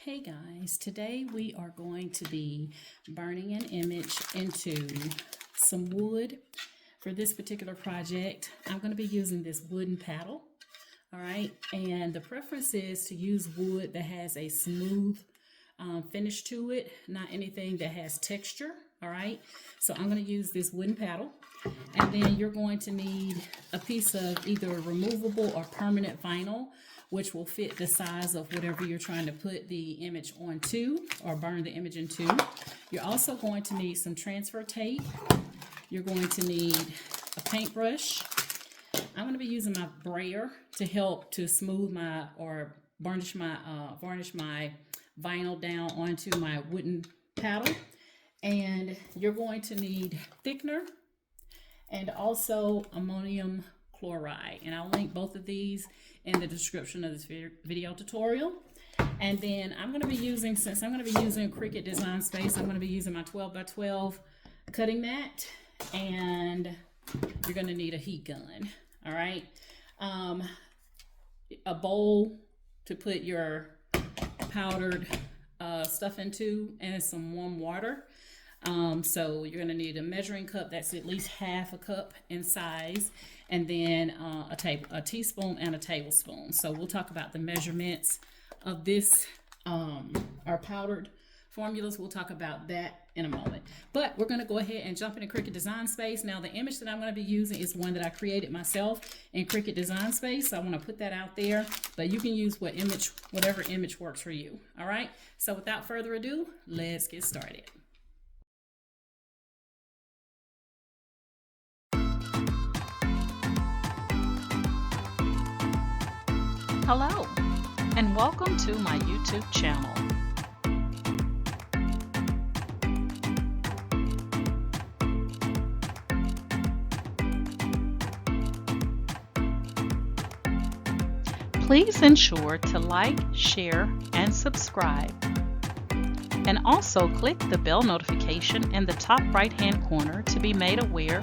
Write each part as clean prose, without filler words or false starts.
Hey guys, today we are going to be burning an image into some wood. For this particular project, I'm going to be using this wooden paddle, all right? And the preference is to use wood that has a smooth finish to it, not anything that has texture, all right? So I'm going to use this wooden paddle. And then you're going to need a piece of either removable or permanent vinyl, which will fit the size of whatever you're trying to put the image onto or burn the image into. You're also going to need some transfer tape. You're going to need a paintbrush. I'm going to be using my brayer to help to smooth my or varnish my vinyl down onto my wooden paddle. And you're going to need thickener and also ammonium chloride. And I'll link both of these in the description of this video tutorial. And then I'm going to be using, since I'm going to be using Cricut Designspace, I'm going to be using my 12x12 cutting mat, and you're going to need a heat gun. All right, a bowl to put your powdered stuff into, and some warm water. So you're going to need a measuring cup that's at least half a cup in size, and then a teaspoon and a tablespoon. So we'll talk about the measurements of this, our powdered formulas. We'll talk about that in a moment. But we're going to go ahead and jump into Cricut Designspace. Now the image that I'm going to be using is one that I created myself in Cricut Designspace. So I want to put that out there, but you can use whatever image works for you. All right. So without further ado, let's get started. Hello, and welcome to my YouTube channel. Please ensure to like, share, and subscribe. And also click the bell notification in the top right-hand corner to be made aware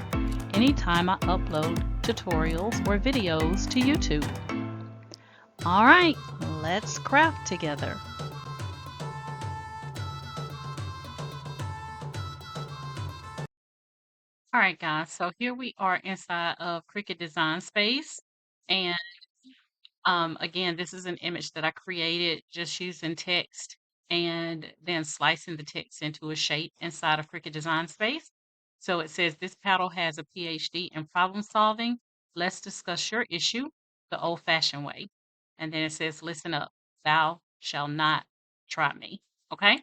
anytime I upload tutorials or videos to YouTube. All right, let's craft together. All right, guys, so here we are inside of Cricut Designspace. And again, this is an image that I created just using text and then slicing the text into a shape inside of Cricut Designspace. So it says, this paddle has a PhD in problem solving. Let's discuss your issue the old-fashioned way. And then it says, listen up, thou shalt not try me. Okay.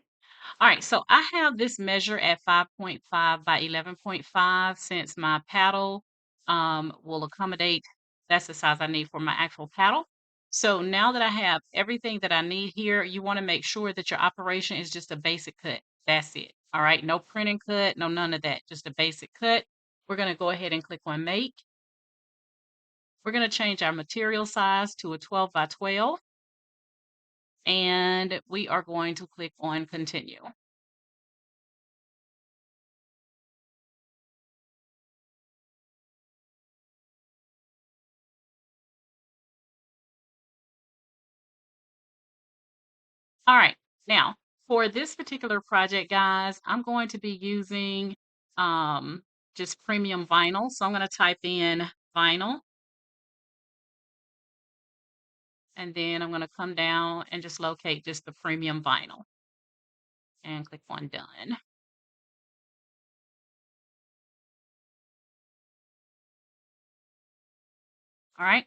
All right. So I have this measure at 5.5 by 11.5 since my paddle will accommodate, that's the size I need for my actual paddle. So now that I have everything that I need here, you want to make sure that your operation is just a basic cut. That's it. All right. No printing cut, no none of that. Just a basic cut. We're going to go ahead and click on make. We're going to change our material size to a 12 by 12. And we are going to click on continue. All right, now for this particular project, guys, I'm going to be using just premium vinyl. So I'm going to type in vinyl. And then I'm going to come down and just locate just the premium vinyl. And click on done. All right.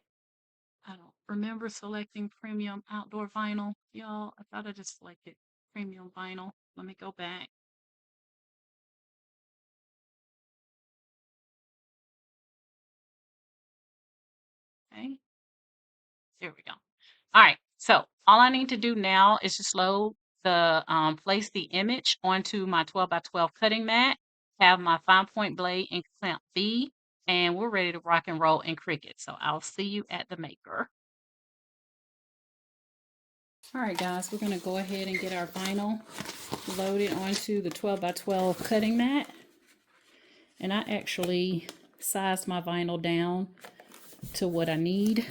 I don't remember selecting premium outdoor vinyl, y'all. I thought I just selected premium vinyl. Let me go back. Okay. There we go. All right. So all I need to do now is just load the place the image onto my 12 by 12 cutting mat, have my 5-point blade and clamp B, and we're ready to rock and roll in Cricut. So I'll see you at the maker. All right, guys, we're going to go ahead and get our vinyl loaded onto the 12 by 12 cutting mat. And I actually sized my vinyl down to what I need.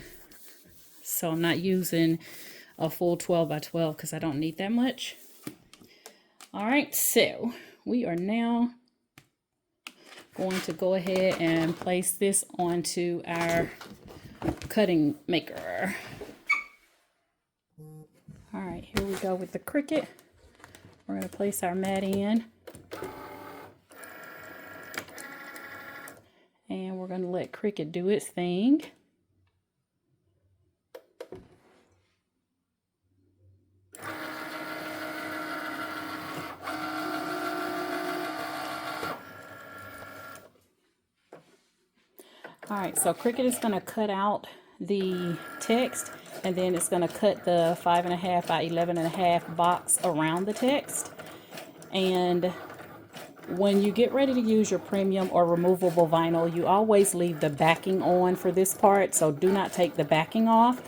So I'm not using a full 12 by 12 because I don't need that much. All right, so we are now going to go ahead and place this onto our cutting maker. All right, here we go with the Cricut. We're going to place our mat in. And we're going to let Cricut do its thing. All right, so Cricut is going to cut out the text, and then it's going to cut the 5.5 by 11.5 box around the text. And when you get ready to use your premium or removable vinyl, you always leave the backing on for this part, so do not take the backing off.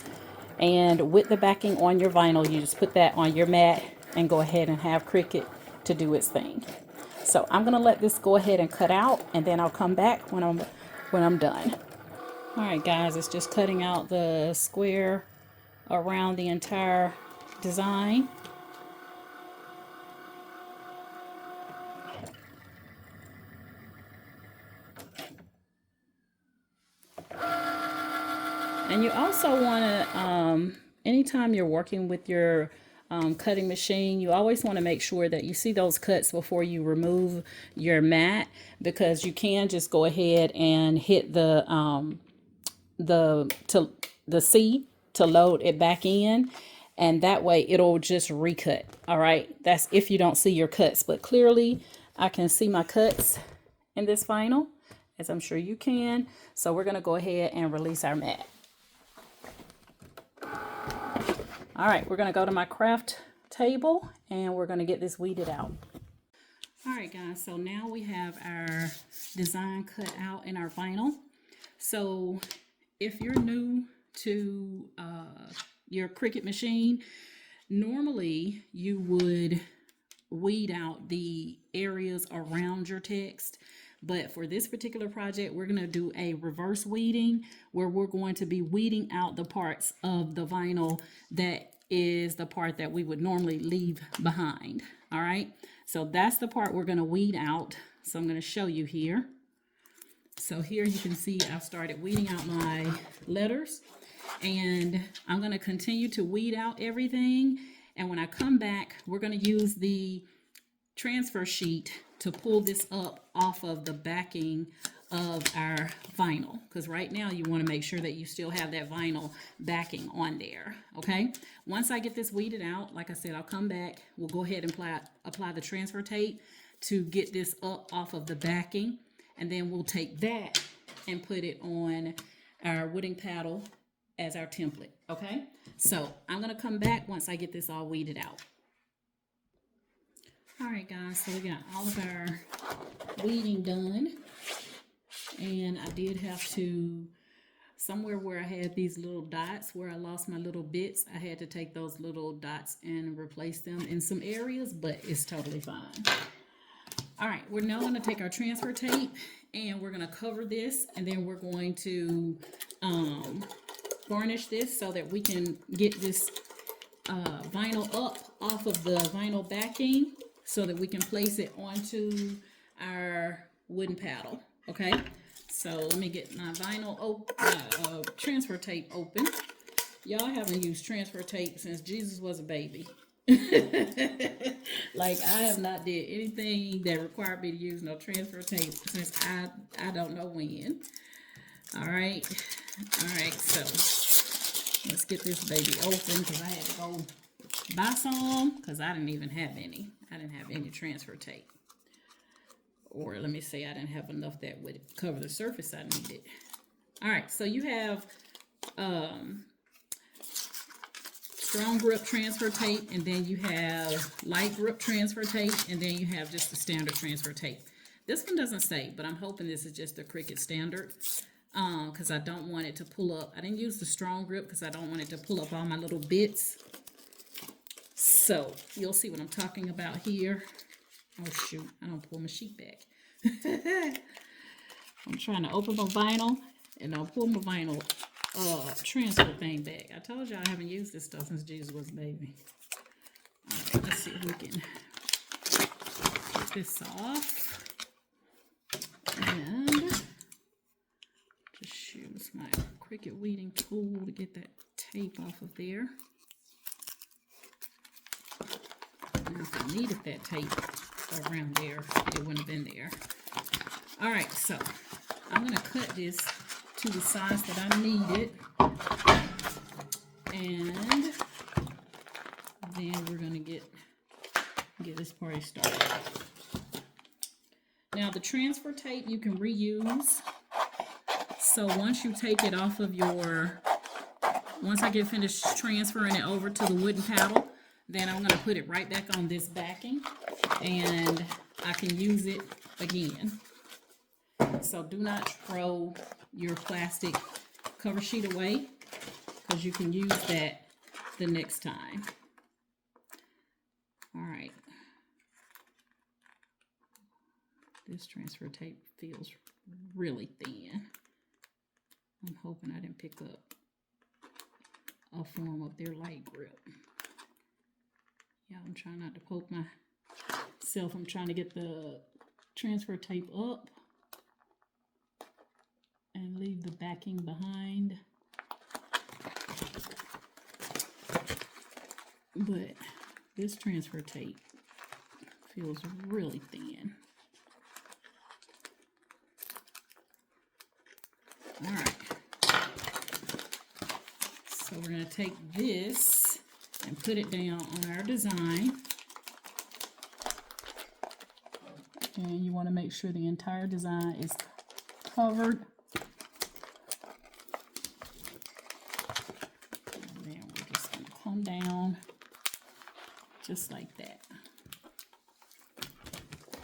And with the backing on your vinyl, you just put that on your mat and go ahead and have Cricut to do its thing. So I'm going to let this go ahead and cut out, and then I'll come back when I'm done. All right, guys, it's just cutting out the square around the entire design. And you also want to, anytime you're working with your cutting machine, you always want to make sure that you see those cuts before you remove your mat, because you can just go ahead and hit the C to load it back in, and that way it'll just recut. All right, that's if you don't see your cuts, but clearly I can see my cuts in this vinyl, as I'm sure you can. So we're going to go ahead and release our mat. All right, we're going to go to my craft table and we're going to get this weeded out. All right, guys, so now we have our design cut out in our vinyl. So if you're new to your Cricut machine, normally you would weed out the areas around your text. But for this particular project, we're going to do a reverse weeding, where we're going to be weeding out the parts of the vinyl that is the part that we would normally leave behind. All right, so that's the part we're going to weed out. So I'm going to show you here. So here you can see I've started weeding out my letters, and I'm going to continue to weed out everything. And when I come back, we're going to use the transfer sheet to pull this up off of the backing of our vinyl, because right now you want to make sure that you still have that vinyl backing on there. Okay, once I get this weeded out, like I said, I'll come back. We'll go ahead and apply the transfer tape to get this up off of the backing, and then we'll take that and put it on our wooden paddle as our template. Okay, so I'm going to come back once I get this all weeded out. All right, guys, so we got all of our weeding done, and I did have to, somewhere where I had these little dots where I lost my little bits, I had to take those little dots and replace them in some areas, but it's totally fine. All right, we're now going to take our transfer tape and we're going to cover this, and then we're going to varnish this so that we can get this vinyl up off of the vinyl backing, so that we can place it onto our wooden paddle. Okay, so let me get my vinyl transfer tape open. Y'all haven't used transfer tape since Jesus was a baby. Like, I have not did anything that required me to use no transfer tape since I don't know when. All right, so let's get this baby open, because I had to go buy some, because I didn't even have any. I didn't have any transfer tape. Or let me say, I didn't have enough that would cover the surface I needed. All right, so you have strong grip transfer tape, and then you have light grip transfer tape, and then you have just the standard transfer tape. This one doesn't say, but I'm hoping this is just a Cricut standard, because I don't want it to pull up. I didn't use the strong grip because I don't want it to pull up all my little bits. So you'll see what I'm talking about here. Oh shoot, I don't pull my sheet back. I'm trying to open my vinyl, and I'll pull my vinyl transfer thing back. I told y'all I haven't used this stuff since Jesus was a baby. Alright, let's see if we can get this off. And just use my Cricut weeding tool to get that tape off of there. Now, if I needed that tape around there, it wouldn't have been there. Alright, so I'm going to cut this to the size that I need it. And then we're going to get this party started. Now, the transfer tape you can reuse. So once you take it off of once I get finished transferring it over to the wooden paddle, then I'm going to put it right back on this backing and I can use it again. So do not throw your plastic cover sheet away because you can use that the next time. All right. This transfer tape feels really thin. I'm hoping I didn't pick up a form of their light grip. Yeah, I'm trying not to poke myself. I'm trying to get the transfer tape up and leave the backing behind. But this transfer tape feels really thin. All right. So we're going to take this and put it down on our design. And you want to make sure the entire design is covered. And then we're just going to come down just like that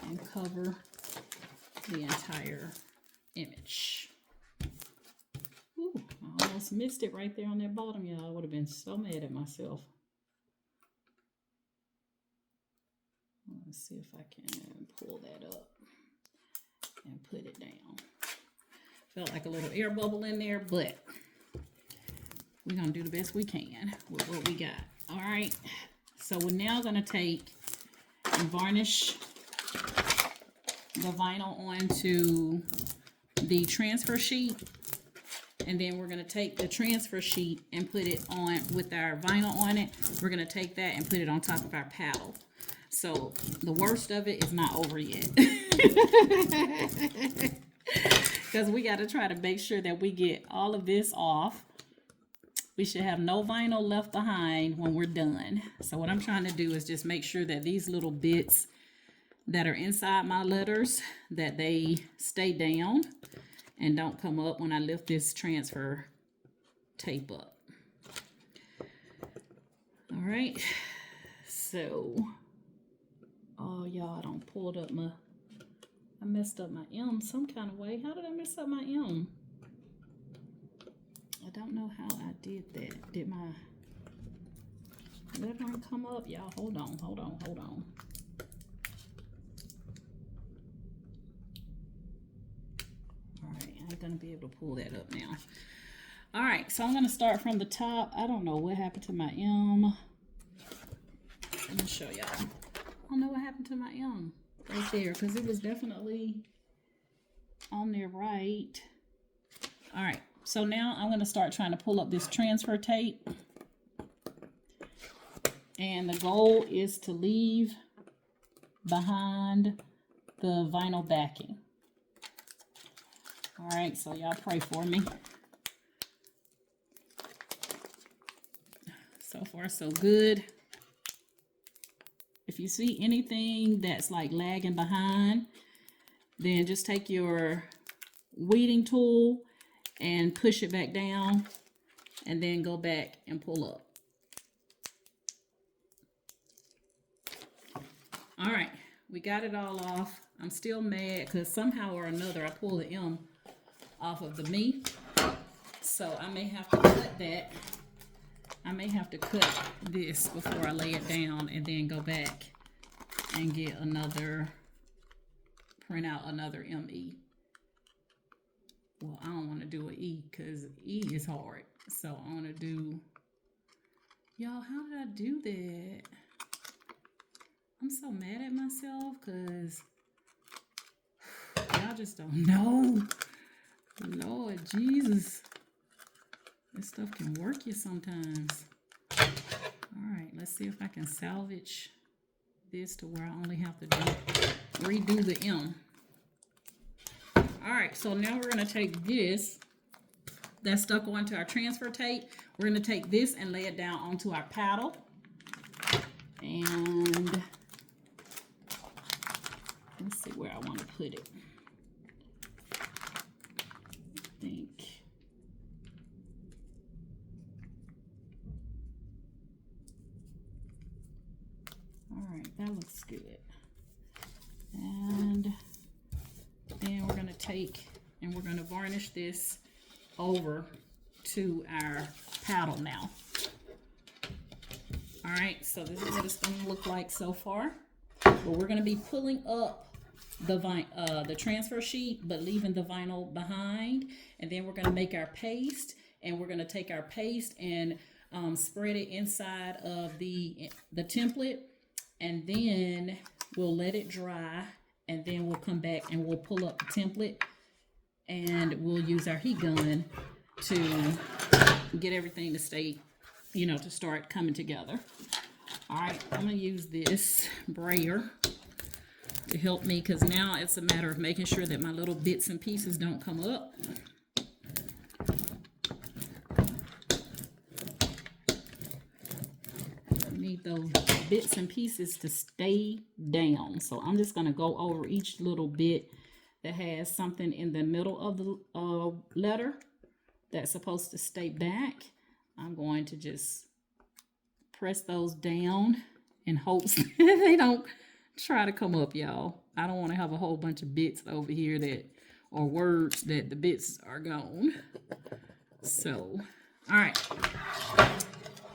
and cover the entire image. Ooh, I almost missed it right there on that bottom, y'all. I would have been so mad at myself. Let's see if I can pull that up and put it down. Felt like a little air bubble in there, but we're going to do the best we can with what we got. All right, so we're now going to take and varnish the vinyl onto the transfer sheet. And then we're going to take the transfer sheet and put it on with our vinyl on it. We're going to take that and put it on top of our paddle. So the worst of it is not over yet. Because we got to try to make sure that we get all of this off. We should have no vinyl left behind when we're done. So what I'm trying to do is just make sure that these little bits that are inside my letters, that they stay down and don't come up when I lift this transfer tape up. All right, so, oh y'all, I don't pulled up I messed up my M some kind of way. How did I mess up my M? I don't know how I did that. Did my lettering come up? Y'all, hold on. I'm gonna be able to pull that up now. All right, so I'm gonna start from the top. I don't know what happened to my M. Let me show y'all. I don't know what happened to my M right there because it was definitely on there right. All right, so now I'm gonna start trying to pull up this transfer tape. And the goal is to leave behind the vinyl backing. All right, so y'all pray for me. So far, so good. If you see anything that's like lagging behind, then just take your weeding tool and push it back down and then go back and pull up. All right, we got it all off. I'm still mad because somehow or another I pulled the M off of the me. So I may have to cut that. I may have to cut this before I lay it down and then go back and get another, print out another ME. well, I don't want to do an E because E is hard. So I want to do, y'all, how did I do that? I'm so mad at myself because y'all just don't know. Lord Jesus. This stuff can work you sometimes. Alright, let's see if I can salvage this to where I only have to redo the M. Alright, so now we're going to take this that's stuck onto our transfer tape. We're going to take this and lay it down onto our paddle. And let's see where I want to put it. I think. Alright, that looks good. And then we're going to take and we're going to varnish this over to our paddle now. Alright, so this is what it's going to look like so far. But we're going to be pulling up the transfer sheet, but leaving the vinyl behind. And then we're going to make our paste. And we're going to take our paste and spread it inside of the template. And then we'll let it dry. And then we'll come back and we'll pull up the template. And we'll use our heat gun to get everything to stay, you know, to start coming together. All right, I'm going to use this brayer to help me because now it's a matter of making sure that my little bits and pieces don't come up. I need those bits and pieces to stay down. So I'm just going to go over each little bit that has something in the middle of the letter that's supposed to stay back. I'm going to just press those down in hopes that they don't try to come up, y'all. I don't want to have a whole bunch of bits over here that or words that the bits are gone. So, all right.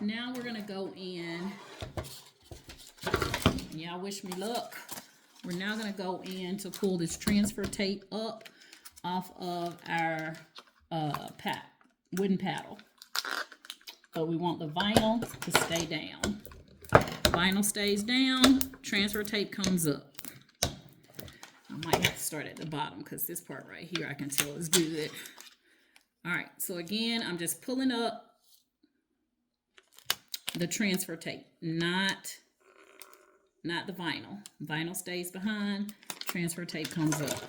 Now we're going to go in. Y'all wish me luck. We're now going to go in to pull this transfer tape up off of our wooden paddle. But we want the vinyl to stay down. Vinyl stays down, transfer tape comes up. I might have to start at the bottom because this part right here I can tell is good. All right, so again, I'm just pulling up the transfer tape, not the vinyl. Vinyl stays behind, transfer tape comes up.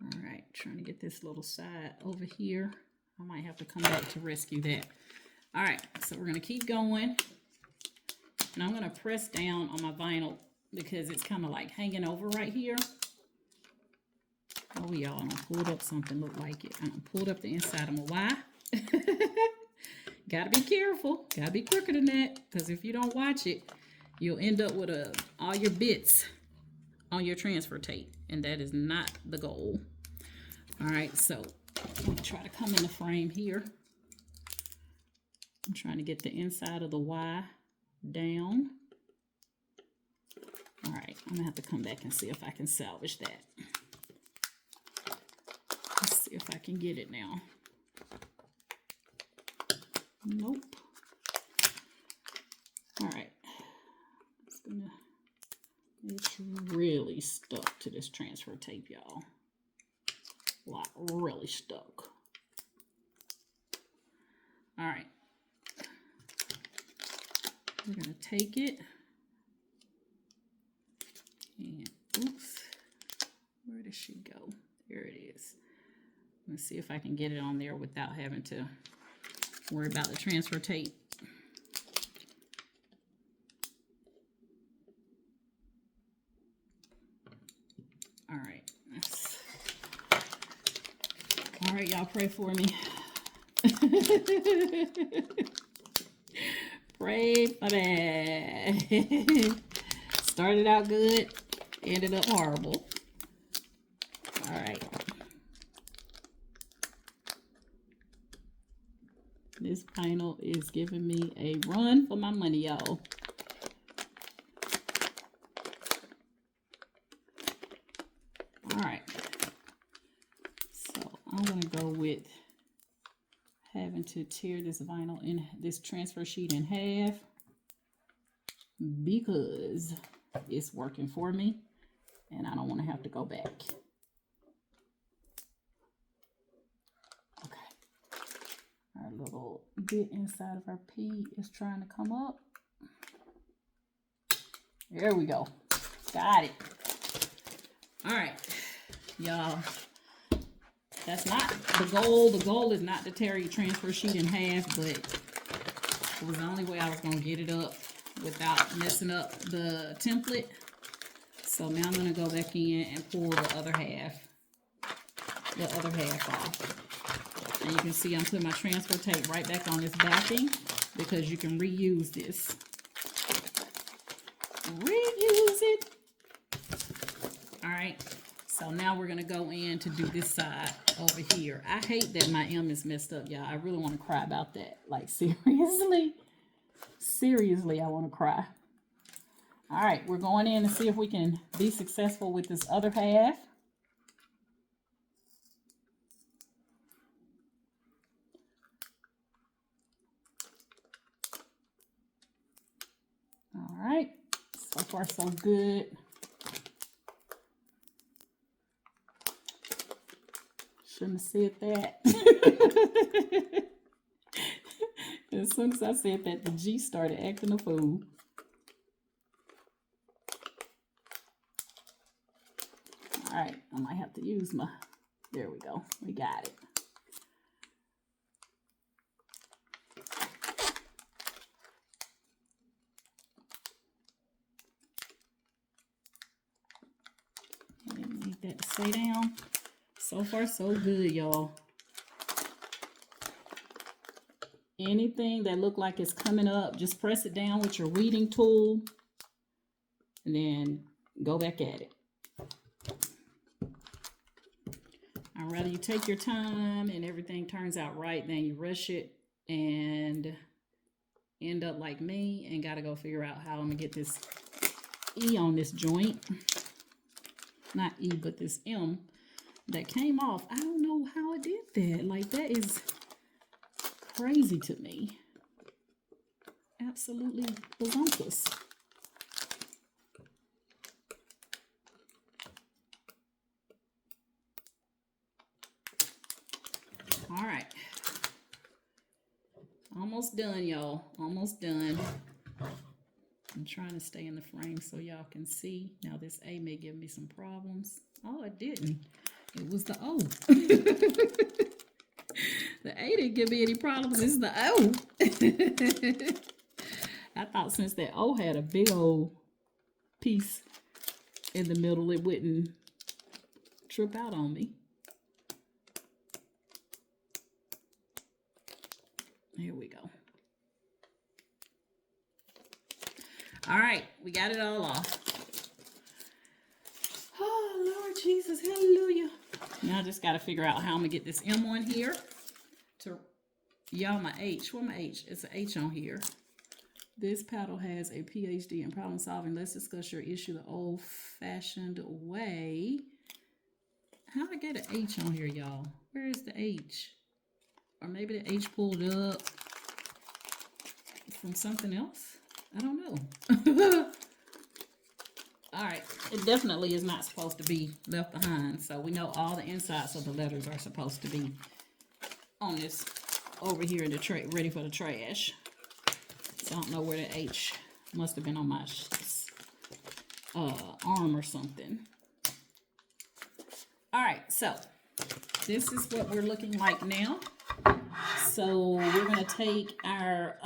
All right, trying to get this little side over here. I might have to come back to rescue that. All right, so we're going to keep going. And I'm going to press down on my vinyl because it's kind of like hanging over right here. Oh, y'all, I pulled up something look like it. I pulled up the inside of my Y. Gotta be careful. Gotta be quicker than that because if you don't watch it, you'll end up with all your bits on your transfer tape. And that is not the goal. All right, so I'm going to try to come in the frame here. I'm trying to get the inside of the Y down. All right, I'm going to have to come back and see if I can salvage that. Let's see if I can get it now. Nope. All right. It's really stuck to this transfer tape, y'all. Like, really stuck. All right. We're going to take it. And, oops. Where did she go? There it is. Let's see if I can get it on there without having to worry about the transfer tape. All right. All right, y'all pray for me. Pray for that. Started out good, ended up horrible. All right. This vinyl is giving me a run for my money, y'all. having to tear this vinyl in this transfer sheet in half because it's working for me and I don't want to have to go back. Okay. Our little bit inside of our P is trying to come up. There we go. Got it. All right, y'all. That's not the goal. The goal is not to tear your transfer sheet in half, but it was the only way I was going to get it up without messing up the template. So now I'm going to go back in and pull the other half off. And you can see I'm putting my transfer tape right back on this backing because you can reuse this. Reuse it. All right. So now we're going to go in to do this side over here. I hate that my M is messed up, y'all. I really want to cry about that. Like, seriously. Seriously, I want to cry. All right, we're going in to see if we can be successful with this other half. All right. So far, so good. Shouldn't have said that. As soon as I said that, the G started acting a fool. All right, I might have to use my, there we go. We got it. Need that to stay down. So far, so good, y'all. Anything that look like it's coming up, just press it down with your weeding tool and then go back at it. I'd rather you take your time and everything turns out right than you rush it and end up like me and got to go figure out how I'm going to get this E on this joint. Not E, but this M that came off. I don't know how it did that. Like, that is crazy to me. Absolutely bazonkus. All right. Almost done, y'all. Almost done. I'm trying to stay in the frame so y'all can see. Now this A may give me some problems. Oh, it didn't. It was the O. The A didn't give me any problems. It's the O. I thought since that O had a big old piece in the middle, it wouldn't trip out on me. Here we go. All right, we got it all off. Oh, Lord Jesus, hallelujah. Now I just got to figure out how I'm going to get this M on here. To y'all, my H. What my H? It's an H on here. This paddle has a PhD in problem solving. Let's discuss your issue the old-fashioned way. How do I get an H on here, y'all? Where is the H? Or maybe the H pulled up from something else? I don't know. All right. It definitely is not supposed to be left behind. So we know all the insides of the letters are supposed to be on this over here in the tray, ready for the trash. So I don't know where the H must have been on my arm or something. All right. So this is what we're looking like now. So we're going to take our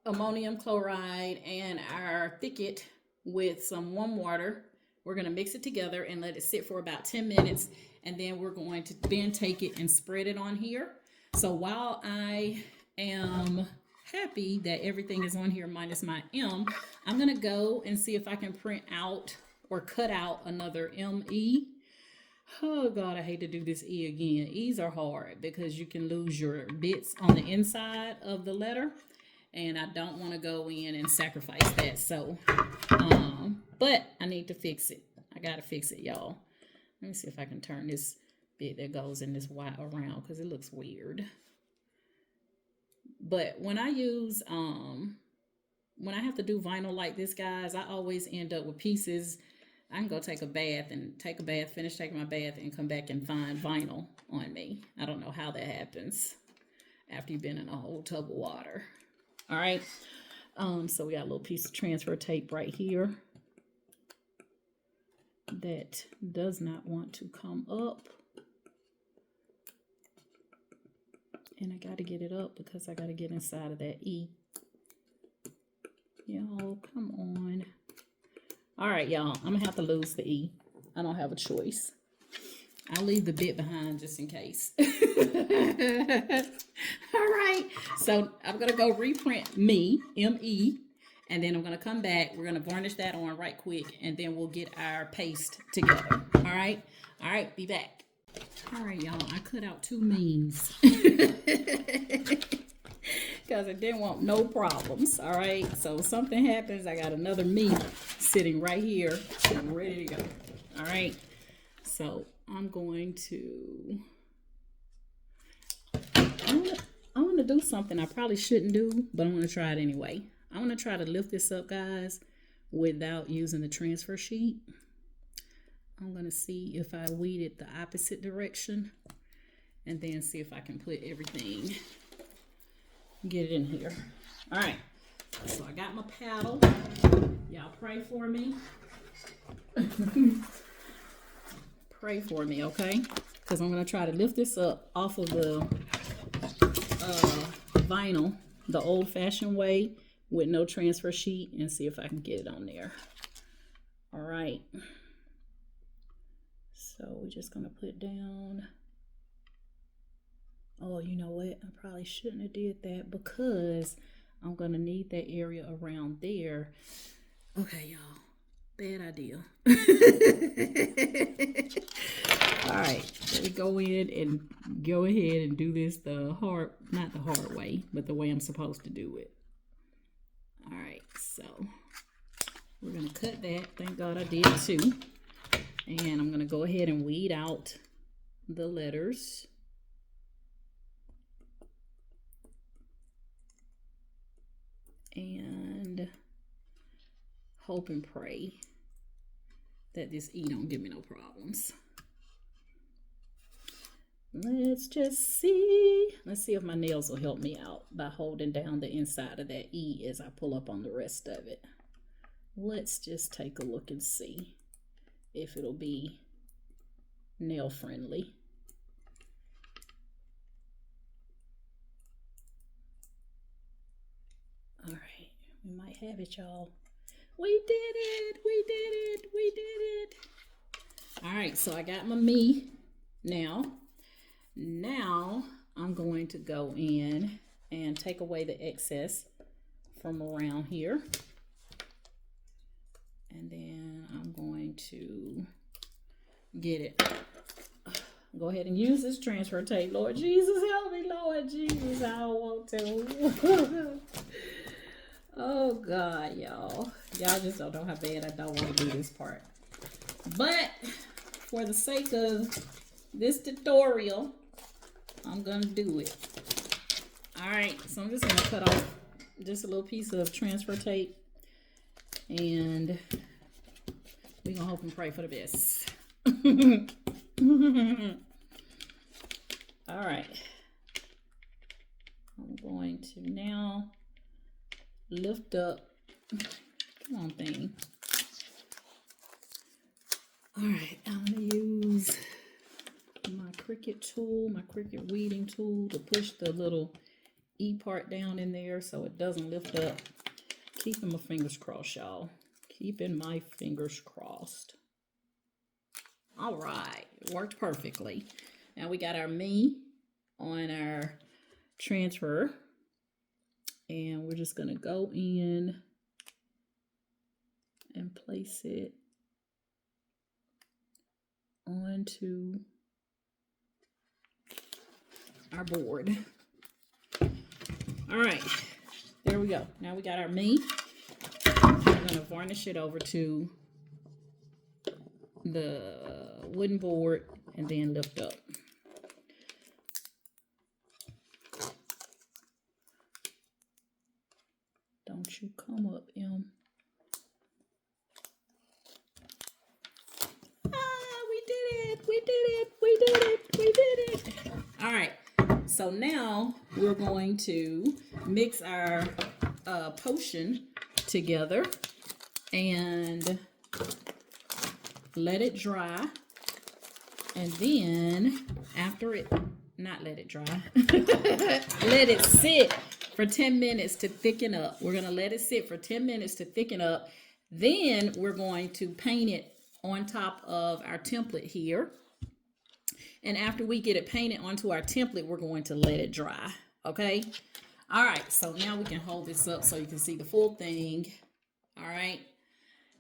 ammonium chloride and our thicket with some warm water. We're going to mix it together and let it sit for about 10 minutes. And then we're going to then take it and spread it on here. So while I am happy that everything is on here minus my M, I'm going to go and see if I can print out or cut out another M-E. Oh God, I hate to do this E again. E's are hard because you can lose your bits on the inside of the letter. And I don't want to go in and sacrifice that. So, but I need to fix it. I got to fix it, y'all. Let me see if I can turn this bit that goes in this white around because it looks weird. But when I use, when I have to do vinyl like this, guys, I always end up with pieces. I can go take a bath, finish taking my bath, and come back and find vinyl on me. I don't know how that happens after you've been in a whole tub of water. All right. So we got a little piece of transfer tape right here that does not want to come up. And I got to get it up because I got to get inside of that E. Y'all, come on. All right, y'all, I'm going to have to lose the E. I don't have a choice. I'll leave the bit behind just in case. All right, so I'm going to go reprint me, M-E, and then I'm going to come back. We're going to varnish that on right quick, and then we'll get our paste together. All right, be back. All right, y'all, I cut out 2 means because I didn't want no problems. All right, so something happens, I got another me sitting right here and ready to go. All right, so I'm going to, I want to do something I probably shouldn't do, but I'm going to try it anyway. I want to try to lift this up, guys, without using the transfer sheet. I'm going to see if I weed it the opposite direction and then see if I can put everything, get it in here. All right, so I got my paddle. Y'all pray for me. Pray for me, okay? Because I'm going to try to lift this up off of the vinyl the old-fashioned way with no transfer sheet and see if I can get it on there. All right. So we're just going to put down. Oh, you know what? I probably shouldn't have did that because I'm going to need that area around there. Okay, y'all. Bad idea. All right. Let me go in and go ahead and do this the hard, not the hard way, but the way I'm supposed to do it. All right. So we're going to cut that. Thank God I did too. And I'm going to go ahead and weed out the letters. And hope and pray that this E don't give me no problems. Let's just see. Let's see if my nails will help me out by holding down the inside of that E as I pull up on the rest of it. Let's just take a look and see if it'll be nail friendly. All right, we might have it, y'all. We did it, we did it, we did it. All right, so I got my me now. Now I'm going to go in and take away the excess from around here. And then I'm going to get it. Go ahead and use this transfer tape. Lord Jesus, help me, Lord Jesus. I don't want to. Oh, God, y'all. Y'all just don't know how bad I don't want to do this part. But for the sake of this tutorial, I'm going to do it. All right, so I'm just going to cut off just a little piece of transfer tape. And we're going to hope and pray for the best. All right. I'm going to now lift up. Come on, thing. All right. I'm going to use my Cricut tool, my Cricut weeding tool to push the little E part down in there so it doesn't lift up. Keeping my fingers crossed, y'all. Keeping my fingers crossed. All right, it worked perfectly. Now we got our me on our transfer. And we're just gonna go in and place it onto our board. All right, there we go. Now we got our me. I'm gonna varnish it over to the wooden board and then lift up. Don't you come up, Em. We did it! We did it! We did it! We did it! All right. So now we're going to mix our potion together and let it dry. And then after it, not let it dry, let it sit for 10 minutes to thicken up. We're going to let it sit for 10 minutes to thicken up. Then we're going to paint it on top of our template here. And after we get it painted onto our template, we're going to let it dry. Okay. All right. So now we can hold this up so you can see the full thing. All right.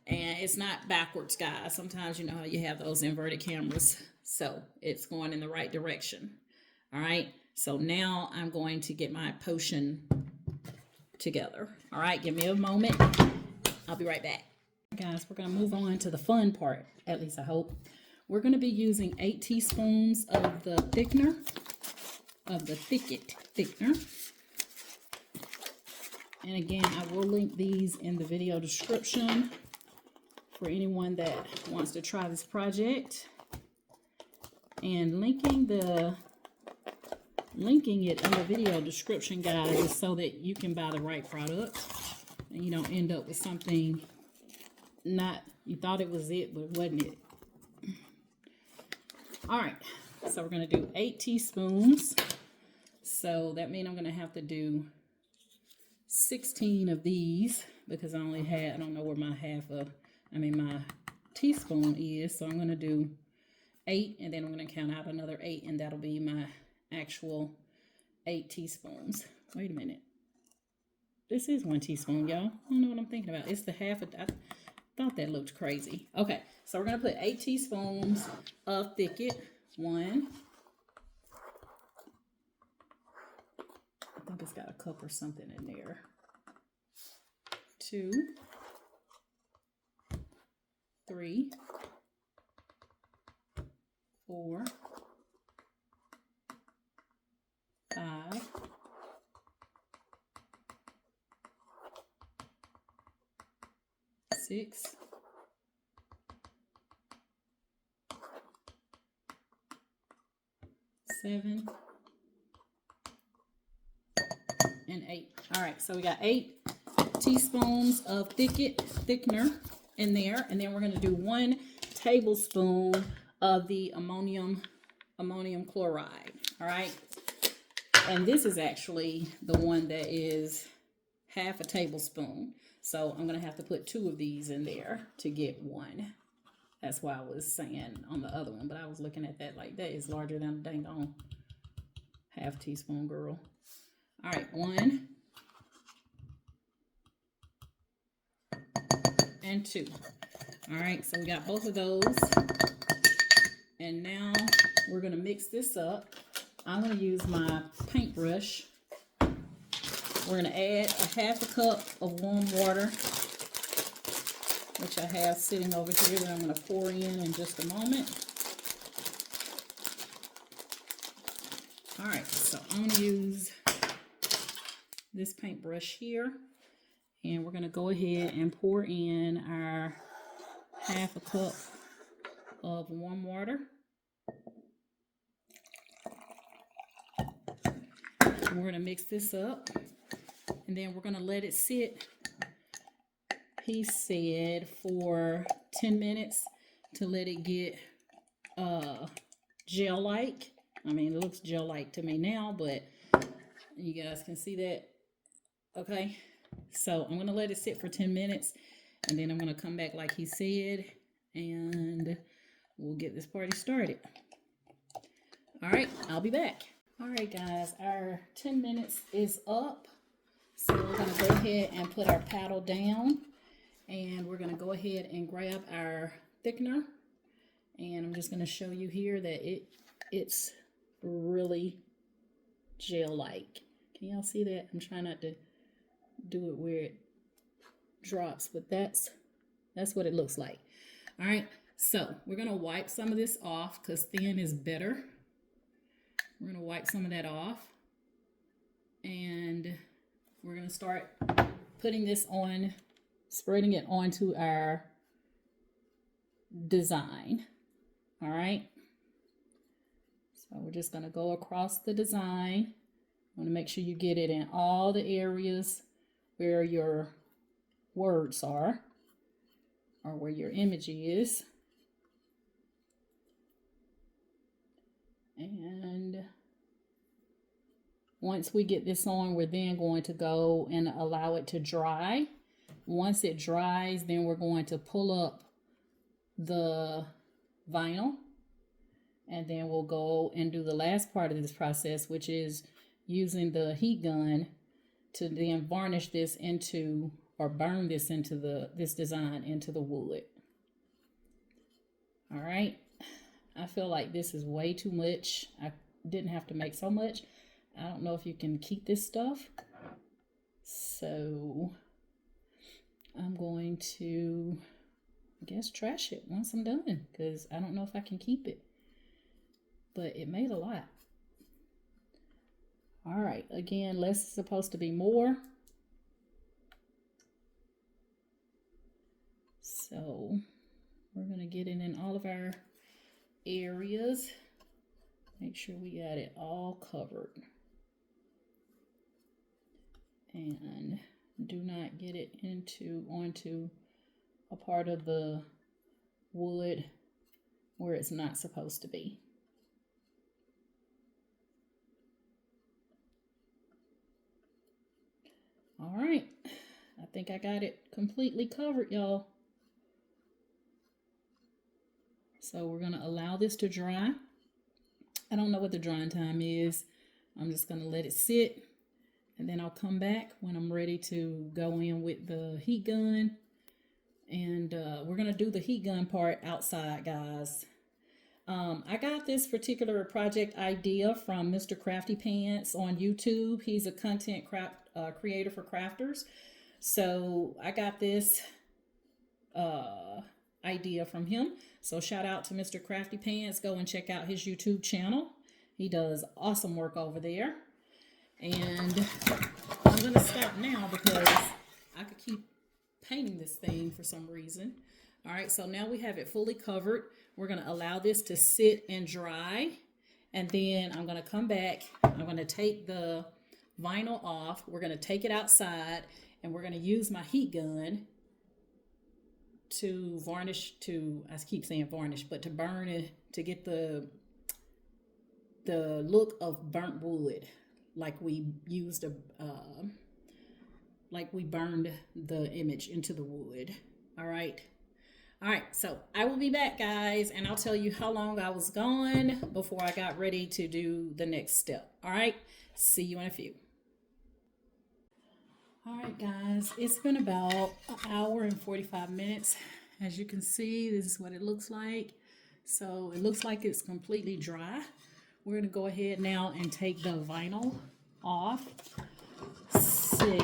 And it's not backwards, guys. Sometimes you know how you have those inverted cameras. So it's going in the right direction. All right. So now I'm going to get my potion together. All right. Give me a moment. I'll be right back. Guys, we're going to move on to the fun part. At least I hope. We're going to be using 8 teaspoons of the thickener, of the Cricut thickener. And again, I will link these in the video description for anyone that wants to try this project. And linking it in the video description, guys, is so that you can buy the right product and you don't end up with something not, you thought it was it, but it wasn't it. All right, so we're going to do 8 teaspoons. So that means I'm going to have to do 16 of these because I only had, I don't know where my my teaspoon is. So I'm going to do 8 and then I'm going to count out another 8 and that'll be my actual 8 teaspoons. Wait a minute. This is 1 teaspoon, y'all. I don't know what I'm thinking about. It's the half of, I thought that looked crazy. Okay, so we're going to put 8 teaspoons of Cricut. 1. I think it's got a cup or something in there. 2. 3. 4. 5. 6. 7. And 8. All right, so we got 8 teaspoons of thickener in there, and then we're going to do 1 tablespoon of the ammonium chloride. All right, and this is actually the one that is half a tablespoon. So I'm going to have to put 2 of these in there to get 1. That's why I was saying on the other one, but I was looking at that like that is larger than a dang on half teaspoon, girl. All right, 1 and 2. All right, so we got both of those. And now we're going to mix this up. I'm going to use my paintbrush. We're going to add a half a cup of warm water, which I have sitting over here that I'm going to pour in just a moment. All right, so I'm going to use this paintbrush here, and we're going to go ahead and pour in our half a cup of warm water. We're going to mix this up, and then we're going to let it sit, he said, for 10 minutes to let it get gel-like. I mean, it looks gel-like to me now, but you guys can see that. Okay, so I'm going to let it sit for 10 minutes, and then I'm going to come back like he said, and we'll get this party started. All right, I'll be back. All right, guys, our 10 minutes is up. So we're going to go ahead and put our paddle down, and we're going to go ahead and grab our thickener. And I'm just going to show you here that it's really gel-like. Can y'all see that? I'm trying not to do it where it drops, but that's what it looks like. All right, So we're going to wipe some of this off because thin is better. We're going to wipe some of that off. And we're going to start putting this on, spreading it onto our design. All right. So we're just going to go across the design. I want to make sure you get it in all the areas where your words are or where your image is. And once we get this on, we're then going to go and allow it to dry. Once it dries, then we're going to pull up the vinyl, and then we'll go and do the last part of this process, which is using the heat gun to then varnish this into, or burn this into this design into the wood. All right. I feel like this is way too much. I didn't have to make so much. I don't know if you can keep this stuff. So I'm going to, I guess, trash it once I'm done because I don't know if I can keep it. But it made a lot. All right, again, less is supposed to be more. So we're going to get it in all of our areas. Make sure we got it all covered. And do not get it onto a part of the wood where it's not supposed to be. All right, I think I got it completely covered, y'all. So we're gonna allow this to dry. I don't know what the drying time is. I'm just gonna let it sit, and then I'll come back when I'm ready to go in with the heat gun. And we're gonna do the heat gun part outside, guys. I got this particular project idea from Mr. Crafty Pants on YouTube. He's a content creator for crafters. So I got this idea from him. So shout out to Mr. Crafty Pants. Go and check out his YouTube channel. He does awesome work over there. And I'm going to stop now because I could keep painting this thing for some reason. All right, so now we have it fully covered. We're going to allow this to sit and dry. And then I'm going to come back. I'm going to take the vinyl off. We're going to take it outside, and we're going to use my heat gun to varnish, I keep saying varnish, but to burn it, to get the look of burnt wood, like we used like we burned the image into the wood. All right. So I will be back, guys, and I'll tell you how long I was gone before I got ready to do the next step. All right, see you in a few. All right, guys, it's been about an hour and 45 minutes. As you can see, this is what it looks like. So it looks like it's completely dry. We're going to go ahead now and take the vinyl off. So I'm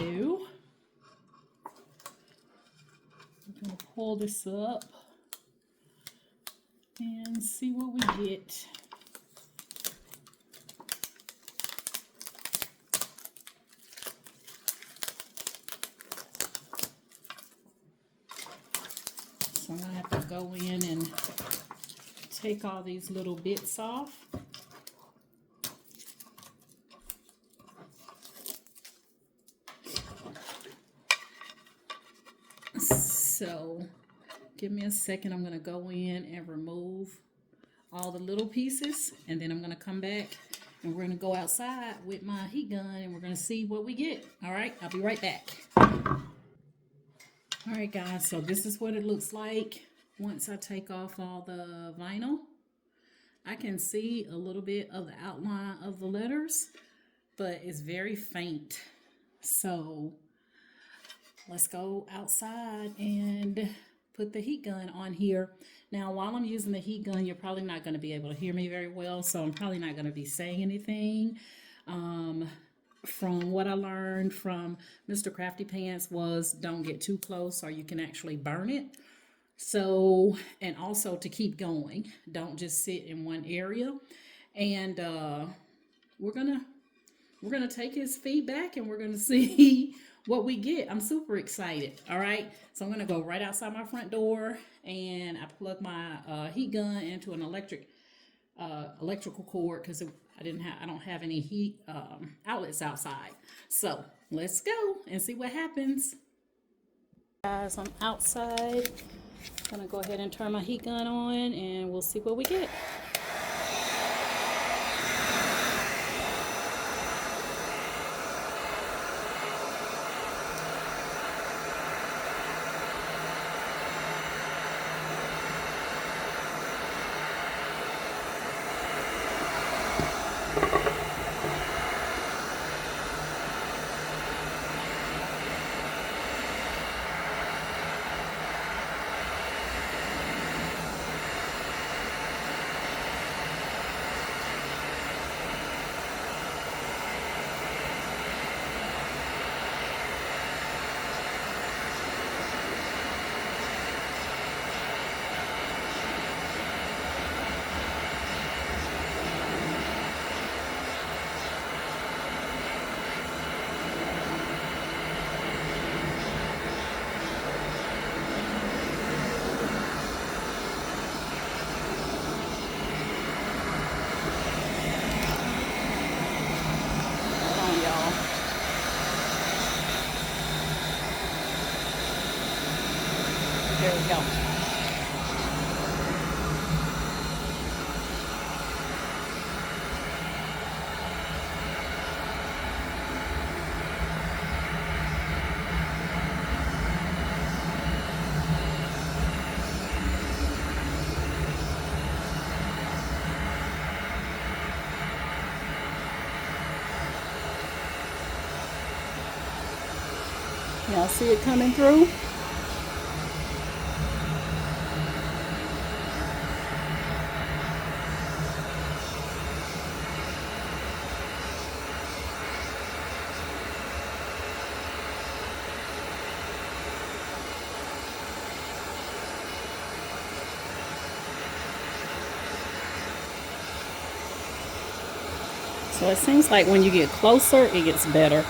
going to pull this up and see what we get. So I'm going to have to go in and take all these little bits off. So give me a second. I'm going to go in and remove all the little pieces, and then I'm going to come back and we're going to go outside with my heat gun and we're going to see what we get. All right, I'll be right back. All right, guys, so this is what it looks like once I take off all the vinyl. I can see a little bit of the outline of the letters, but it's very faint. So let's go outside and put the heat gun on here. Now, while I'm using the heat gun, you're probably not going to be able to hear me very well, so I'm probably not going to be saying anything. From what I learned from Mr. Crafty Pants was don't get too close or you can actually burn it. So, and also to keep going, don't just sit in one area. And we're gonna we're gonna take his feedback and we're gonna see what we get. I'm super excited. All right, so I'm gonna go right outside my front door and I plug my heat gun into an electrical cord because I don't have any heat outlets outside. So let's go and see what happens. Guys, I'm outside. Gonna go ahead and turn my heat gun on and we'll see what we get. There we go. Y'all see it coming through? So it seems like when you get closer, it gets better.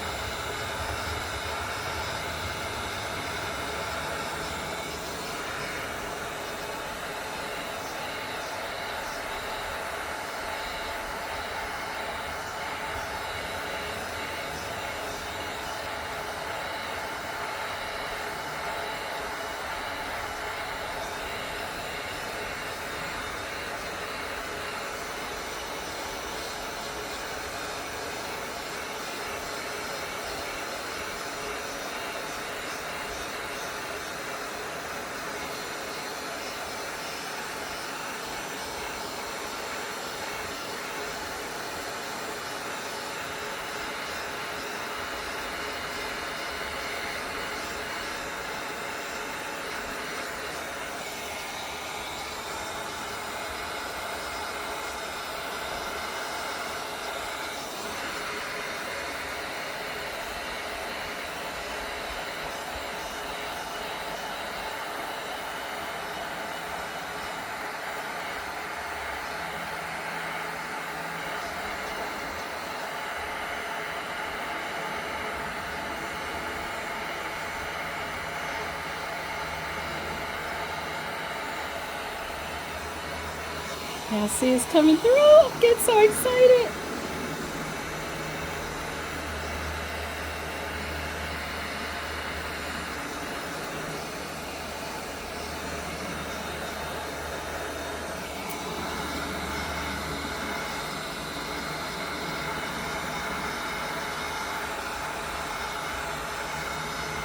Y'all see it's coming through. I'm getting so excited.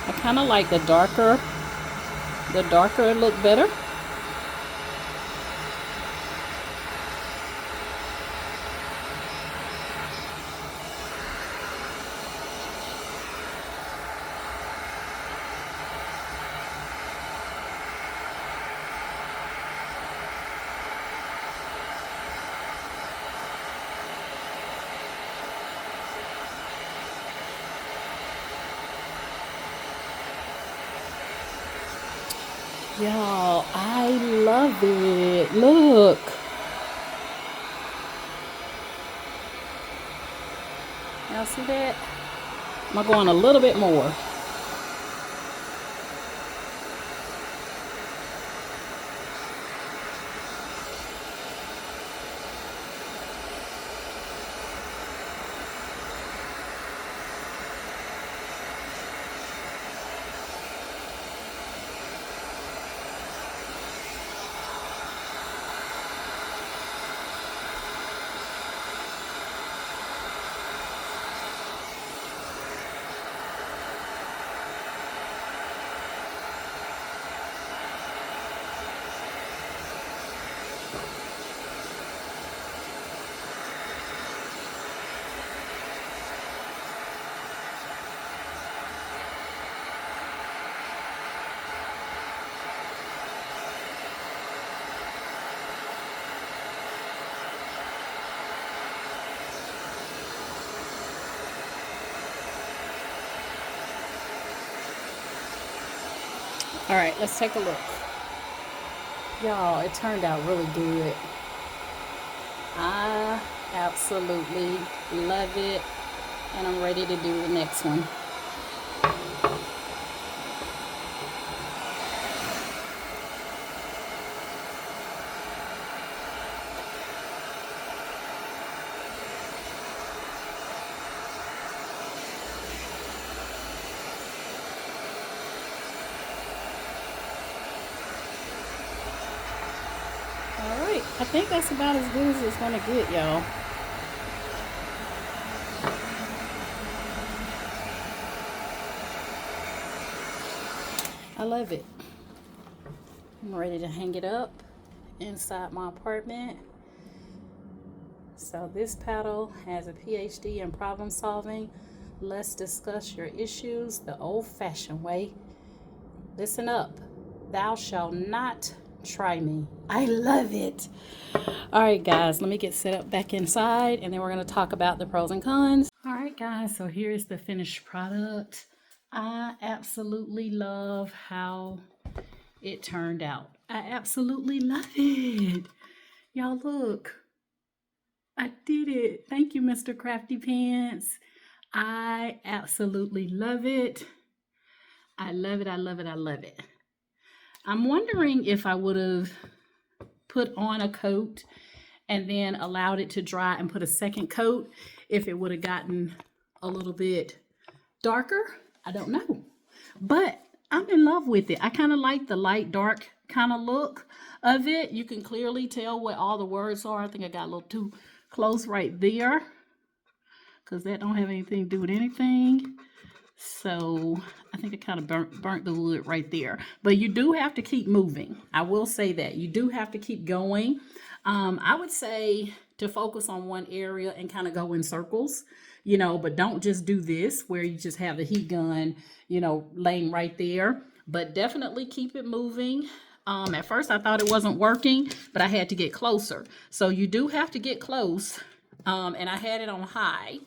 I kind of like the darker it look better. Y'all, I love it. Look. Y'all see that? I'm going a little bit more. All right, let's take a look. Y'all, it turned out really good. I absolutely love it, and I'm ready to do the next one. All right, I think that's about as good as it's gonna get, y'all. I love it. I'm ready to hang it up inside my apartment. So this paddle has a PhD in problem solving. Let's discuss your issues the old-fashioned way. Listen up. Thou shalt not try me. I love it. All right, guys, let me get set up back inside, and then we're going to talk about the pros and cons. All right, guys, so here's the finished product. I absolutely love how it turned out. I absolutely love it. Y'all look. I did it. Thank you, Mr. Crafty Pants. I absolutely love it. I love it. I love it. I love it. I'm wondering if I would have put on a coat and then allowed it to dry and put a second coat, if it would have gotten a little bit darker. I don't know. But I'm in love with it. I kind of like the light dark kind of look of it. You can clearly tell what all the words are. I think I got a little too close right there, because that don't have anything to do with anything. So I think I kind of burnt the wood right there. But you do have to keep moving. I will say that. You do have to keep going. I would say to focus on one area and kind of go in circles, you know, but don't just do this where you just have the heat gun, you know, laying right there. But definitely keep it moving. At first I thought it wasn't working, but I had to get closer. So you do have to get close. And I had it on high,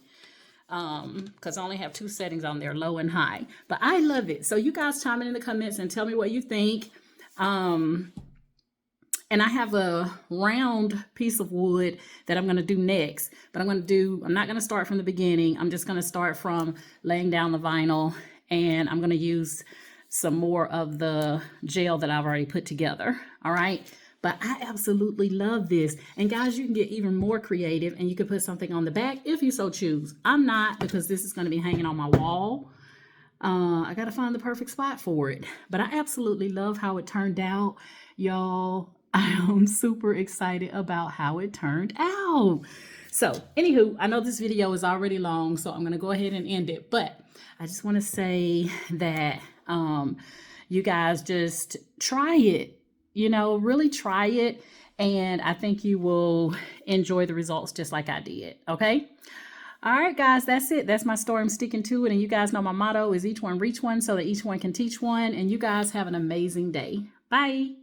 because I only have two settings on there, low and high. But I love it. So you guys chime in the comments and tell me what you think. And I have a round piece of wood that I'm going to do next. But I'm not going to start from the beginning. I'm just going to start from laying down the vinyl. And I'm going to use some more of the gel that I've already put together. All right. But I absolutely love this. And guys, you can get even more creative, and you can put something on the back if you so choose. I'm not, because this is going to be hanging on my wall. I got to find the perfect spot for it. But I absolutely love how it turned out. Y'all, I am super excited about how it turned out. So, anywho, I know this video is already long, so I'm going to go ahead and end it. But I just want to say that you guys just try it. You know, really try it. And I think you will enjoy the results just like I did. Okay. All right, guys, that's it. That's my story. I'm sticking to it. And you guys know my motto is each one reach one so that each one can teach one. And you guys have an amazing day. Bye.